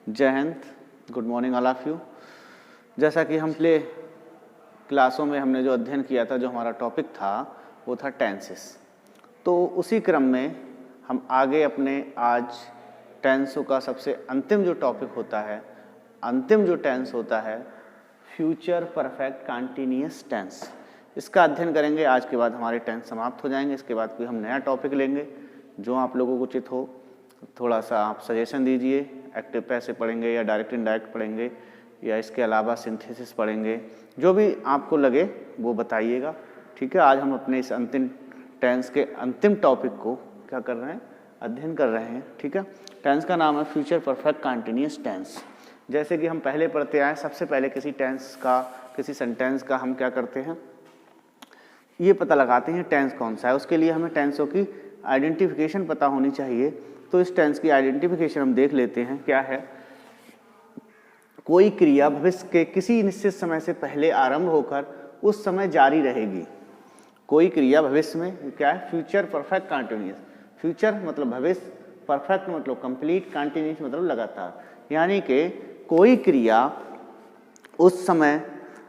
जय Hind, good morning all of you. जैसा कि हम पिछले क्लासों में हमने जो अध्ययन किया था, जो हमारा टॉपिक था वो था टेंसेस। तो उसी क्रम में हम आगे अपने आज टेंसों का सबसे अंतिम जो टॉपिक होता है, अंतिम जो टेंस होता है फ्यूचर परफेक्ट कंटीन्यूअस टेंस, इसका अध्ययन करेंगे। आज के बाद हमारे टेंस समाप्त हो जाएंगे। इसके बाद कोई हम नया टॉपिक लेंगे जो आप लोगों को उचित हो। थोड़ा सा आप सजेशन दीजिए, एक्टिव पैसे पढ़ेंगे या डायरेक्ट इनडायरेक्ट पढ़ेंगे या इसके अलावा सिंथेसिस पढ़ेंगे, जो भी आपको लगे वो बताइएगा। ठीक है, आज हम अपने इस अंतिम टेंस के अंतिम टॉपिक को क्या कर रहे हैं, अध्ययन कर रहे हैं। ठीक है, टेंस का नाम है फ्यूचर परफेक्ट कंटीन्यूअस टेंस। जैसे कि हम पहले पढ़ते आए, सबसे पहले किसी टेंस का, किसी सेंटेंस का हम क्या करते हैं, ये पता लगाते हैं टेंस कौन सा है। उसके लिए हमें टेंसों की आइडेंटिफिकेशन पता होनी चाहिए। तो इस टेंस की आइडेंटिफिकेशन हम देख लेते हैं। क्या है, कोई क्रिया भविष्य के किसी निश्चित समय से पहले आरंभ होकर उस समय जारी रहेगी। कोई क्रिया भविष्य में क्या है, फ्यूचर परफेक्ट कंटीन्यूअस। फ्यूचर मतलब भविष्य, परफेक्ट मतलब कंप्लीट, कंटीन्यूअस मतलब लगातार। यानी कि कोई क्रिया उस समय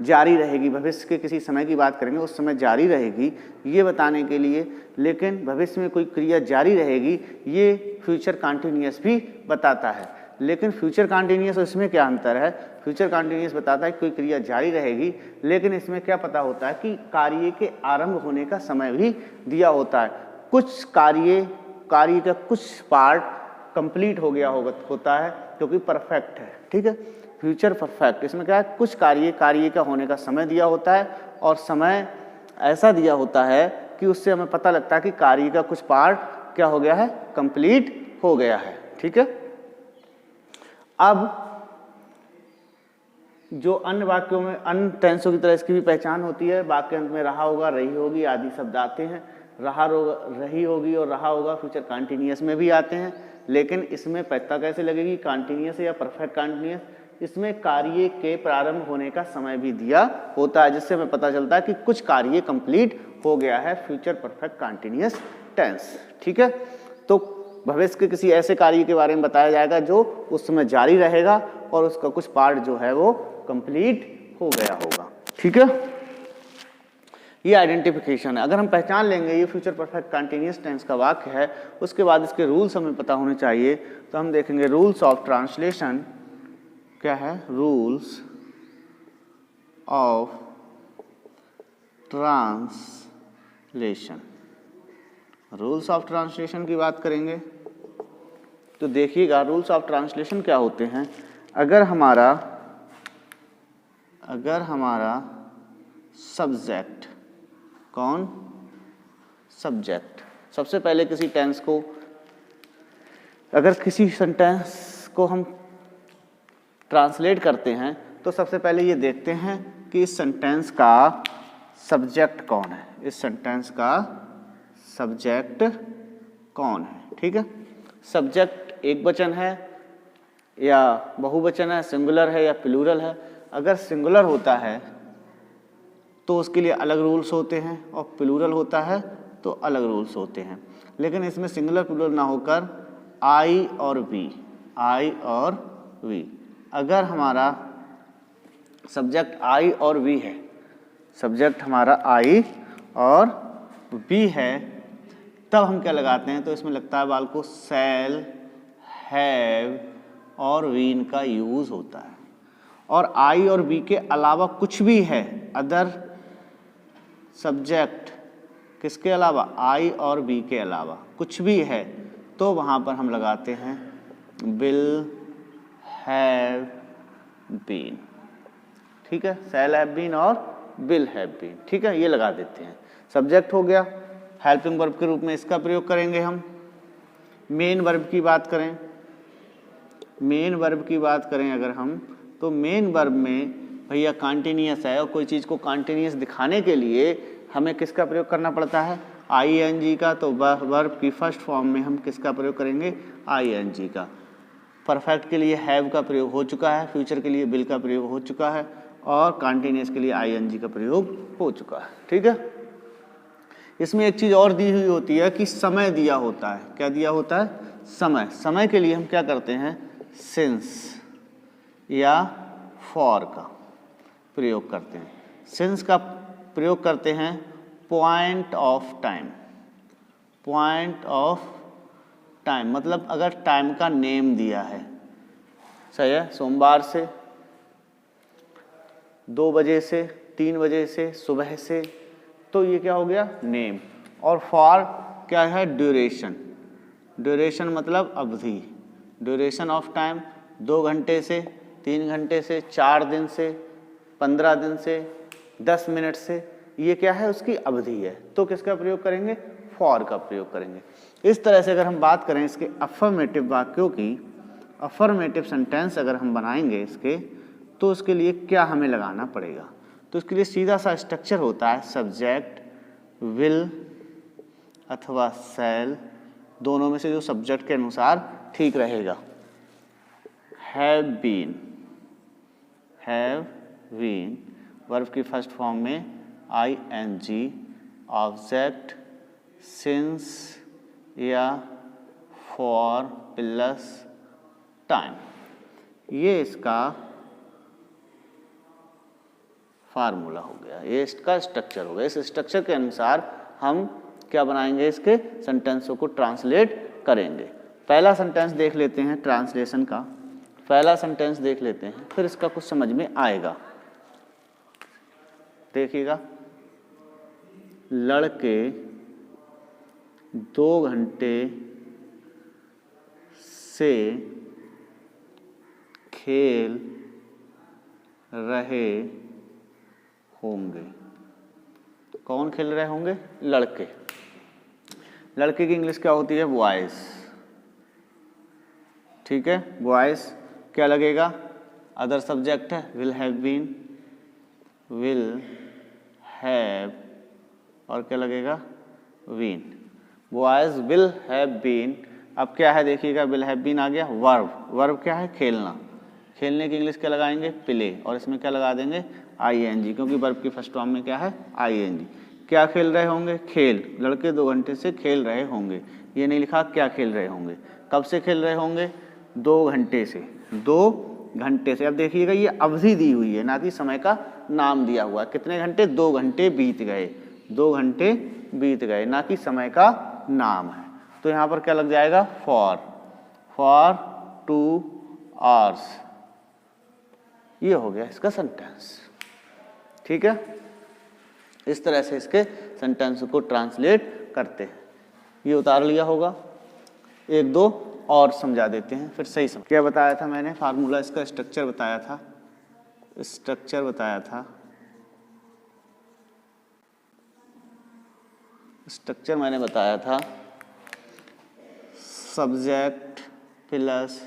जारी रहेगी, भविष्य के किसी समय की बात करेंगे, उस समय जारी रहेगी ये बताने के लिए। लेकिन भविष्य में कोई क्रिया जारी रहेगी ये फ्यूचर कंटीन्यूअस भी बताता है। लेकिन फ्यूचर कंटीन्यूअस और इसमें क्या अंतर है? फ्यूचर कंटीन्यूअस बताता है कि कोई क्रिया जारी रहेगी, लेकिन इसमें क्या पता होता है कि कार्य के आरंभ होने का समय भी दिया होता है। कुछ कार्य का कुछ पार्ट कंप्लीट हो गया होता है क्योंकि परफेक्ट है। ठीक है, फ्यूचर परफेक्ट, इसमें क्या है, कुछ कार्य का होने का समय दिया होता है और समय ऐसा दिया होता है कि उससे हमें पता लगता है कि कार्य का कुछ पार्ट क्या हो गया है, कंप्लीट हो गया है। ठीक है, अब जो अन्य वाक्यों में, अन्य टेंसों की तरह इसकी भी पहचान होती है। वाक्य अंत में रहा होगा, रही होगी आदि शब्द आते हैं। रही होगी और रहा होगा फ्यूचर कंटीन्यूअस में भी आते हैं। लेकिन इसमें पता कैसे लगेगी, कंटीन्यूअस या परफेक्ट कंटीन्यूअस, इसमें कार्य के प्रारंभ होने का समय भी दिया होता है, जिससे हमें पता चलता है कि कुछ कार्य कंप्लीट हो गया है। Future perfect continuous tense. ठीक है, तो भविष्य के किसी ऐसे कार्य के बारे में बताया जाएगा जो उस समय जारी रहेगा और उसका कुछ पार्ट जो है वो कंप्लीट हो गया होगा। ठीक है, ये आइडेंटिफिकेशन है। अगर हम पहचान लेंगे ये फ्यूचर परफेक्ट कंटीन्यूअस टेंस का वाक्य है, उसके बाद इसके रूल्स हमें पता होने चाहिए। तो हम देखेंगे रूल्स ऑफ ट्रांसलेशन। क्या है, rules of translation. Rules of translation की बात करेंगे तो देखिएगा रूल्स ऑफ ट्रांसलेशन क्या होते हैं। अगर हमारा सब्जेक्ट, कौन, सब्जेक्ट, सबसे पहले किसी टेंस को, अगर किसी सेंटेंस को हम ट्रांसलेट करते हैं तो सबसे पहले ये देखते हैं कि इस सेंटेंस का सब्जेक्ट कौन है। इस सेंटेंस का सब्जेक्ट कौन है। ठीक है, सब्जेक्ट एक वचन है या बहुवचन है, सिंगुलर है या प्लूरल है। अगर सिंगुलर होता है तो उसके लिए अलग रूल्स होते हैं और प्लूरल होता है तो अलग रूल्स होते हैं। लेकिन इसमें सिंगुलर प्लूरल ना होकर आई और वी, अगर हमारा सब्जेक्ट आई और वी है, सब्जेक्ट हमारा आई और वी है, तब हम क्या लगाते हैं, तो इसमें लगता है बाल को शैल, हैव और वीन का यूज होता है। और आई और वी के अलावा कुछ भी है, अदर सब्जेक्ट, किसके अलावा, आई और वी के अलावा कुछ भी है, तो वहाँ पर हम लगाते हैं विल हैव बीन। ठीक है, शैल हैव बीन और विल हैव बीन। ठीक है, ये लगा देते हैं, सब्जेक्ट हो गया। हेल्पिंग वर्ब के रूप में इसका प्रयोग करेंगे हम। मेन वर्ब की बात करें, अगर हम, तो मेन वर्ब में भैया कंटीन्यूअस है और कोई चीज़ को कंटीन्यूअस दिखाने के लिए हमें किसका प्रयोग करना पड़ता है, आईएनजी का। तो वर्ब की फर्स्ट फॉर्म में हम किसका प्रयोग करेंगे, आईएनजी का। परफेक्ट के लिए हैव का प्रयोग हो चुका है, फ्यूचर के लिए विल का प्रयोग हो चुका है और कंटीन्यूअस के लिए आईएनजी का प्रयोग हो चुका है। ठीक है, इसमें एक चीज़ और दी हुई होती है कि समय दिया होता है। क्या दिया होता है, समय। समय के लिए हम क्या करते हैं, सिंस। या फॉर का प्रयोग करते हैं। सिंस का प्रयोग करते हैं point of time. Point of time मतलब अगर टाइम का नेम दिया है, सही है, सोमवार से 2 बजे से 3 बजे से सुबह से, तो ये क्या हो गया नेम। और फॉर क्या है ड्यूरेशन। ड्यूरेशन मतलब अवधि। ड्यूरेशन ऑफ टाइम 2 घंटे से 3 घंटे से 4 दिन से 15 दिन से 10 मिनट से, ये क्या है उसकी अवधि है। तो किसका प्रयोग करेंगे, फॉर का प्रयोग करेंगे। इस तरह से अगर हम बात करें इसके अफर्मेटिव वाक्यों की, अफर्मेटिव सेंटेंस अगर हम बनाएंगे इसके, तो उसके लिए क्या हमें लगाना पड़ेगा, तो इसके लिए सीधा सा स्ट्रक्चर होता है सब्जेक्ट, विल अथवा शैल, दोनों में से जो सब्जेक्ट के अनुसार ठीक रहेगा। हैव बीन वर्ब की फर्स्ट फॉर्म में ING, ऑब्जेक्ट सिंस या फॉर प्लस टाइम, ये इसका फार्मूला हो गया, ये इसका स्ट्रक्चर हो गया। इस स्ट्रक्चर के अनुसार हम क्या बनाएंगे, इसके सेंटेंसों को ट्रांसलेट करेंगे। पहला सेंटेंस देख लेते हैं, ट्रांसलेशन का पहला सेंटेंस देख लेते हैं, फिर इसका कुछ समझ में आएगा। देखिएगा, लड़के 2 घंटे से खेल रहे होंगे। कौन खेल रहे होंगे, लड़के। लड़के की इंग्लिश क्या होती है, बॉयज, ठीक है। बॉयज क्या लगेगा, अदर सब्जेक्ट है, will have been, will have, और क्या लगेगा, been. Boys will have been. अब क्या है देखिएगा, विल हैव बीन आ गया, वर्ब। वर्ब क्या है, खेलना। खेलने की इंग्लिश क्या लगाएंगे, प्ले, और इसमें क्या लगा देंगे, ING, क्योंकि वर्ब की फर्स्ट फॉर्म में क्या है, ING। क्या खेल रहे होंगे, खेल। लड़के 2 घंटे से खेल रहे होंगे, ये नहीं लिखा क्या खेल रहे होंगे, कब से खेल रहे होंगे, 2 घंटे से, 2 घंटे से। अब देखिएगा ये अवधि दी हुई है, ना कि समय का नाम दिया हुआ है। कितने घंटे, 2 घंटे बीत गए, 2 घंटे बीत गए, ना कि समय का नाम है। तो यहाँ पर क्या लग जाएगा, फॉर 2 आवर्स। ये हो गया इसका सेंटेंस, ठीक है। इस तरह से इसके सेंटेंस को ट्रांसलेट करते हैं। ये उतार लिया होगा, 1-2 और समझा देते हैं, फिर सही समझ। क्या बताया था मैंने, फार्मूला, इसका स्ट्रक्चर बताया था, स्ट्रक्चर मैंने बताया था, सब्जेक्ट प्लस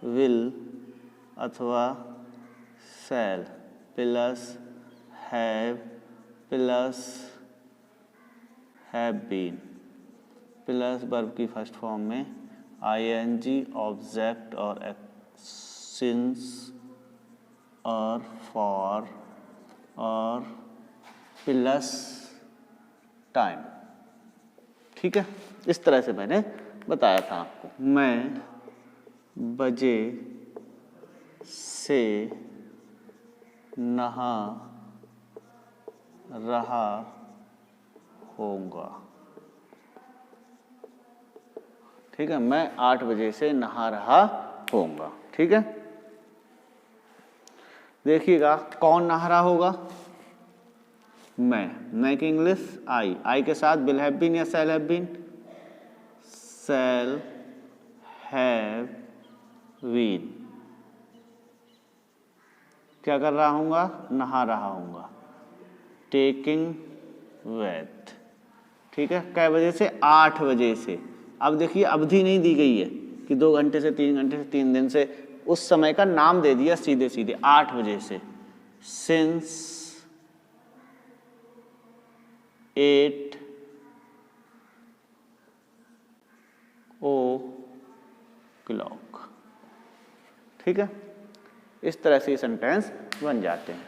विल अथवा shall plus have plus have been plus verb की फर्स्ट फॉर्म में ING, ऑब्जेक्ट और सिंस और फॉर और प्लस टाइम, ठीक है। इस तरह से मैंने बताया था आपको। मैं बजे से नहा रहा होगा, ठीक है। मैं 8 बजे से नहा रहा होऊंगा, ठीक है। देखिएगा, कौन नहा रहा होगा, मैं की इंग्लिश आई के साथ विल हैव बीन या shall have been, shall have been. क्या कर रहा हूँगा, नहा रहा हूँगा, टेकिंग बैथ, ठीक है। कै बजे से, 8 बजे से। अब देखिए अवधि नहीं दी गई है कि 2 घंटे से 3 घंटे से 3 दिन से, उस समय का नाम दे दिया सीधे सीधे, 8 बजे से। सिंस 8 o'clock, ठीक है। इस तरह से ये सेंटेंस बन जाते हैं।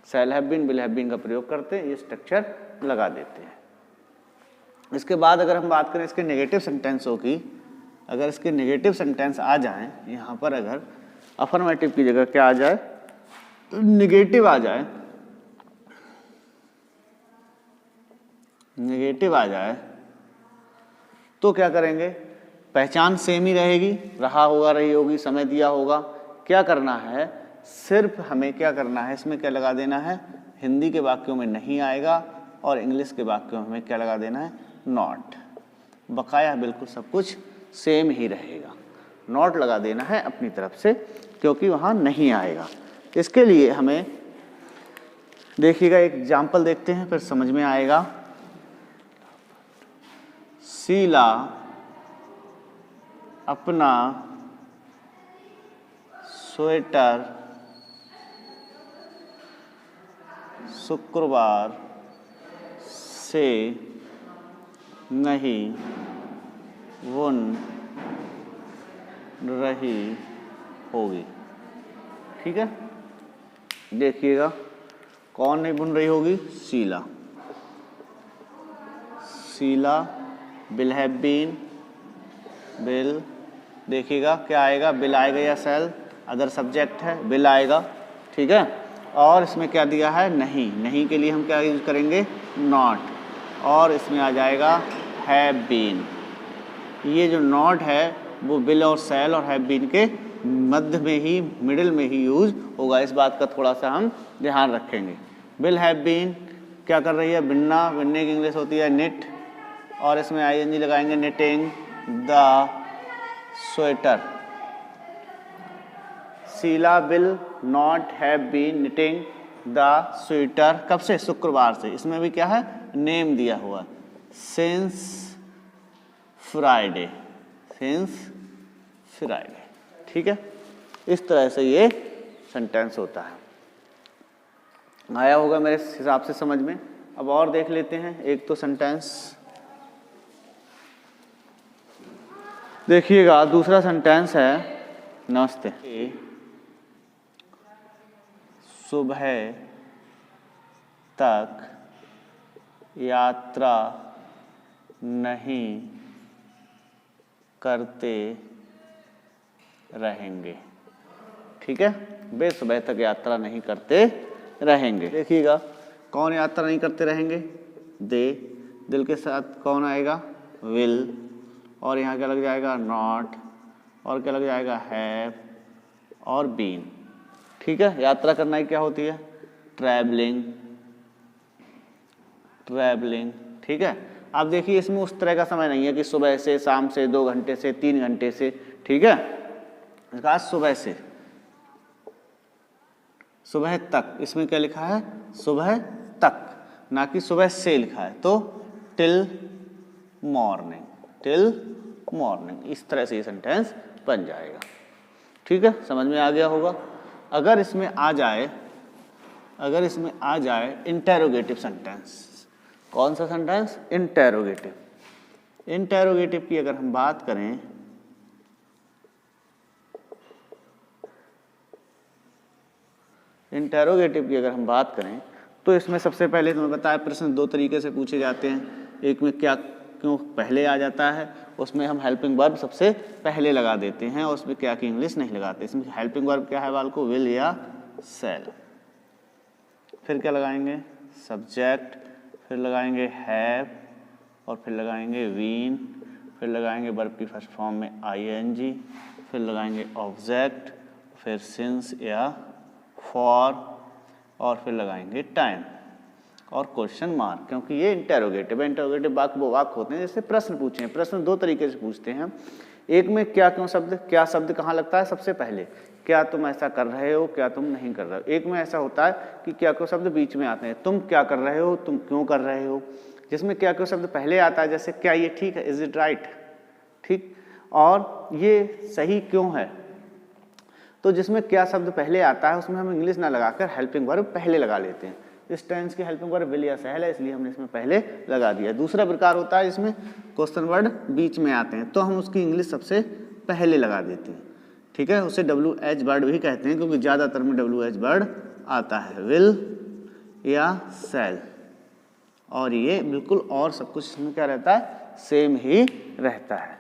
Shall have been, will have been का प्रयोग करते हैं, ये स्ट्रक्चर लगा देते हैं। इसके बाद अगर हम बात करें इसके नेगेटिव सेंटेंसों की, अगर इसके नेगेटिव सेंटेंस आ जाएं यहाँ पर, अगर अफर्मेटिव की जगह क्या आ जाए, निगेटिव आ जाए, निगेटिव आ जाए तो क्या करेंगे, पहचान सेम ही रहेगी, रहा होगा, रही होगी, समय दिया होगा। क्या करना है, सिर्फ हमें क्या करना है, इसमें क्या लगा देना है, हिंदी के वाक्यों में नहीं आएगा और इंग्लिश के वाक्यों में क्या लगा देना है, नॉट। बकाया बिल्कुल सब कुछ सेम ही रहेगा, नॉट लगा देना है अपनी तरफ से, क्योंकि वहाँ नहीं आएगा। इसके लिए हमें देखिएगा, एक एग्जाम्पल देखते हैं फिर समझ में आएगा। शीला अपना स्वेटर शुक्रवार से नहीं बुन रही होगी। ठीक है, देखिएगा कौन नहीं बुन रही होगी, Sheela. Sheela will have been, will, देखिएगा क्या आएगा, विल आएगा या शैल, अदर सब्जेक्ट है, विल आएगा। ठीक है, और इसमें क्या दिया है, नहीं, नहीं के लिए हम क्या यूज करेंगे, नॉट, और इसमें आ जाएगा हैव बीन। ये जो नॉट है वो विल और शैल और हैव बीन के मध्य में ही, मिडिल में ही यूज होगा। इस बात का थोड़ा सा हम ध्यान रखेंगे। विल हैव बीन क्या कर रही है, बिनना, बिनने की इंग्लिश होती है निट, और इसमें आईएनजी लगाएंगे, knitting the sweater. Sheela will not have been knitting the sweater, कब से, शुक्रवार से। इसमें भी क्या है, नेम दिया हुआ, सिंस फ्राइडे, सिंस फ्राइडे। ठीक है, इस तरह से ये सेंटेंस होता है। आया होगा मेरे हिसाब से समझ में। अब और देख लेते हैं एक तो सेंटेंस, देखिएगा दूसरा सेंटेंस है, नमस्ते, सुबह तक यात्रा नहीं करते रहेंगे। ठीक है, वे सुबह तक यात्रा नहीं करते रहेंगे। देखिएगा कौन यात्रा नहीं करते रहेंगे, दे, दिल के साथ कौन आएगा, विल, और यहाँ क्या लग जाएगा, नॉट, और क्या लग जाएगा, हैव और बीन। ठीक है, यात्रा करना ही क्या होती है, ट्रैवलिंग, ट्रैवलिंग। ठीक है, अब देखिए इसमें उस तरह का समय नहीं है कि सुबह से, शाम से, 2 घंटे से, 3 घंटे से। ठीक है, इसका सुबह से, सुबह तक, इसमें क्या लिखा है, सुबह तक, ना कि सुबह से लिखा है, तो टिल मॉर्निंग, टिल मॉर्निंग, इस तरह से ये सेंटेंस बन जाएगा। ठीक है, समझ में आ गया होगा। अगर इसमें आ जाए, अगर इसमें आ जाए इंटेरोगेटिव सेंटेंस, कौन सा सेंटेंस, इंटेरोगेटिव। इंटेरोगेटिव की अगर हम बात करें, इंटेरोगेटिव की अगर हम बात करें तो इसमें सबसे पहले तुम्हें बताया प्रश्न 2 तरीके से पूछे जाते हैं। एक में क्या क्यों पहले आ जाता है, उसमें हम हेल्पिंग वर्ब सबसे पहले लगा देते हैं, और उसमें क्या की इंग्लिश नहीं लगाते। इसमें हेल्पिंग वर्ब क्या है बाल को, विल या शैल। फिर क्या लगाएंगे, सब्जेक्ट, फिर लगाएंगे हैव, और फिर लगाएंगे वीन, फिर लगाएंगे वर्ब की फर्स्ट फॉर्म में आईएनजी, फिर लगाएंगे ऑब्जेक्ट, फिर सिंस या फॉर, और फिर लगाएंगे टाइम और क्वेश्चन मार्क, क्योंकि ये इंटेरोगेटिव है। इंटेरोगेटिव वाक्य वो वाक्य होते हैं जैसे प्रश्न पूछे। प्रश्न 2 तरीके से पूछते हैं, एक में क्या क्यों शब्द, क्या शब्द कहाँ लगता है सबसे पहले, क्या तुम ऐसा कर रहे हो, क्या तुम नहीं कर रहे हो। एक में ऐसा होता है कि क्या क्यों शब्द बीच में आते हैं, तुम क्या कर रहे हो, तुम क्यों कर रहे हो। जिसमें क्या क्यों शब्द पहले आता है, जैसे क्या ये ठीक है, इज इट राइट, ठीक, और ये सही क्यों है। तो जिसमें क्या शब्द पहले आता है उसमें हम इंग्लिश ना लगाकर हेल्पिंग वर्ब पहले लगा लेते हैं। इस टेंस की हेल्पिंग वर्ब विल या शैल है, इसलिए हमने इसमें पहले लगा दिया। दूसरा प्रकार होता है जिसमें क्वेश्चन वर्ड बीच में आते हैं, तो हम उसकी इंग्लिश सबसे पहले लगा देते हैं। ठीक है, उसे WH वर्ड भी कहते हैं, क्योंकि ज़्यादातर में WH वर्ड आता है, विल या शैल, और ये बिल्कुल और सब कुछ इसमें क्या रहता है, सेम ही रहता है।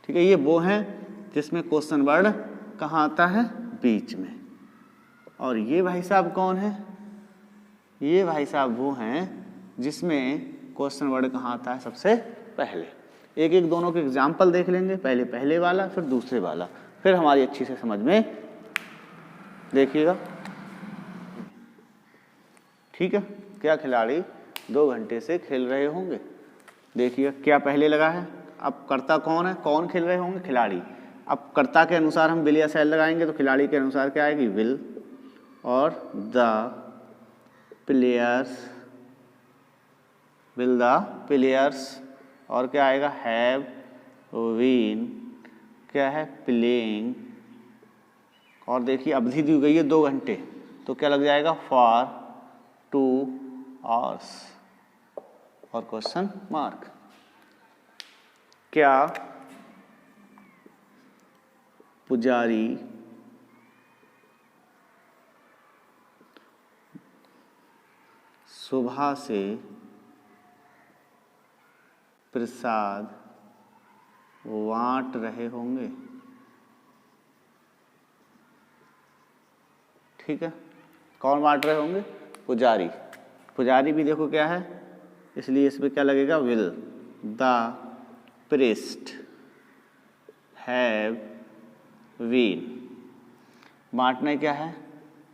ठीक है, ये वो हैं जिसमें क्वेश्चन वर्ड कहाँ आता है, बीच में। और ये भाई साहब कौन है? ये भाई साहब वो हैं जिसमें क्वेश्चन वर्ड कहाँ आता है सबसे पहले। एक एक दोनों के एग्जाम्पल देख लेंगे, पहले पहले वाला फिर दूसरे वाला, फिर हमारी अच्छी से समझ में देखिएगा। ठीक है, क्या खिलाड़ी 2 घंटे से खेल रहे होंगे? देखिए क्या पहले लगा है। अब कर्ता कौन है? कौन खेल रहे होंगे? खिलाड़ी। अब कर्ता के अनुसार हम विल या शैल लगाएंगे तो खिलाड़ी के अनुसार क्या आएगी? विल। और द प्लेयर्स और क्या आएगा? हैव बीन क्या है? प्लेइंग। और देखिए अवधि दी गई है 2 घंटे, तो क्या लग जाएगा? फॉर 2 आवर्स और क्वेश्चन मार्क। क्या पुजारी सुबह से प्रसाद बांट रहे होंगे? ठीक है, कौन बांट रहे होंगे? पुजारी। पुजारी भी देखो क्या है, इसलिए इसमें क्या लगेगा? Will. The priest have been. बांटना क्या है?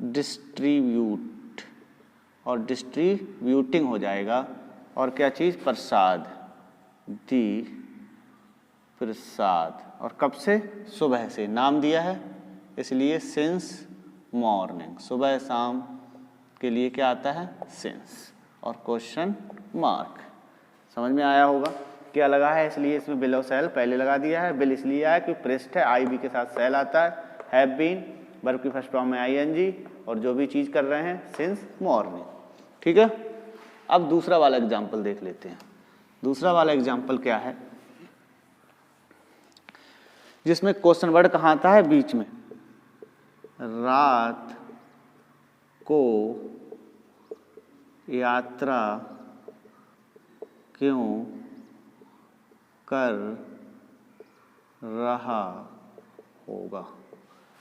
डिस्ट्रीब्यूट, और डिस्ट्रीब्यूटिंग हो जाएगा। और क्या चीज़? प्रसाद। दी प्रसाद। और कब से? सुबह से। नाम दिया है इसलिए सिंस मॉर्निंग, सुबह शाम के लिए क्या आता है? सिंस और क्वेश्चन मार्क। समझ में आया होगा क्या लगा है, इसलिए इसमें बिल और सेल पहले लगा दिया है। बिल इसलिए आया कि प्रेस्ट है, आई बी के साथ सेल आता है। हैव बीन वर्ब की फर्स्ट फॉर्म में ING, और जो भी चीज़ कर रहे हैं सिंस मॉर्निंग। ठीक है, अब दूसरा वाला एग्जाम्पल देख लेते हैं। दूसरा वाला एग्जाम्पल क्या है, जिसमें क्वेश्चन वर्ड कहाँ आता है? बीच में। रात को यात्रा क्यों कर रहा होगा?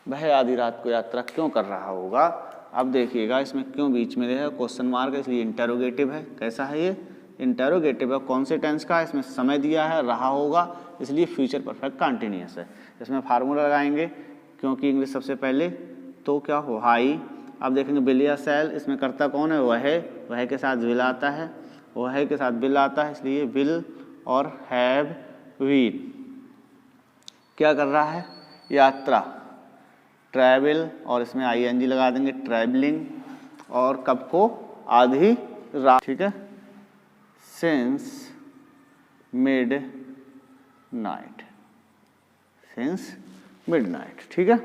वह आधी रात को यात्रा क्यों कर रहा होगा? अब देखिएगा इसमें क्यों बीच में है? क्वेश्चन मार्क है, इसलिए इंटेरोगेटिव है। कैसा है ये? इंटेरोगेटिव है। कौन से टेंस का? इसमें समय दिया है, रहा होगा, इसलिए फ्यूचर परफेक्ट कंटिन्यूअस है। इसमें फार्मूला लगाएंगे क्योंकि इंग्लिश सबसे पहले, तो क्या हो? हाई। अब देखेंगे बिल या सेल, इसमें कर्ता कौन है? वह के साथ विल आता है, वह के साथ बिल आता है, इसलिए विल और हैव बीन। क्या कर रहा है? यात्रा, ट्रैवल, और इसमें ING लगा देंगे, ट्रैवलिंग। और कब को? आधी रात। ठीक है, since mid night, since midnight. ठीक है,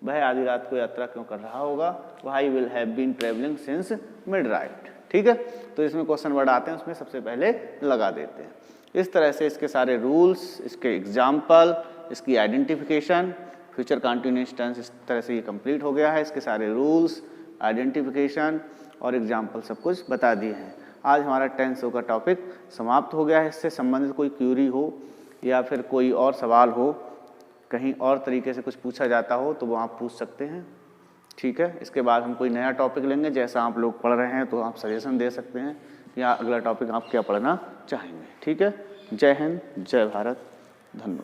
वह आधी रात को यात्रा क्यों कर रहा होगा? Why will have been travelling since midnight. ठीक है, तो इसमें क्वेश्चन वर्ड आते हैं, उसमें सबसे पहले लगा देते हैं। इस तरह से इसके सारे रूल्स, इसके एग्जाम्पल, इसकी आइडेंटिफिकेशन, फ्यूचर कंटिन्यूअस टेंस, इस तरह से ये कंप्लीट हो गया है। इसके सारे रूल्स, आइडेंटिफिकेशन और एग्जाम्पल सब कुछ बता दिए हैं। आज हमारा टेंसों का टॉपिक समाप्त हो गया है। इससे संबंधित कोई क्यूरी हो या फिर कोई और सवाल हो, कहीं और तरीके से कुछ पूछा जाता हो, तो वो आप पूछ सकते हैं। ठीक है, इसके बाद हम कोई नया टॉपिक लेंगे। जैसा आप लोग पढ़ रहे हैं तो आप सजेशन दे सकते हैं या अगला टॉपिक आप क्या पढ़ना चाहेंगे। ठीक है, जय हिंद, जय भारत, धन्यवाद।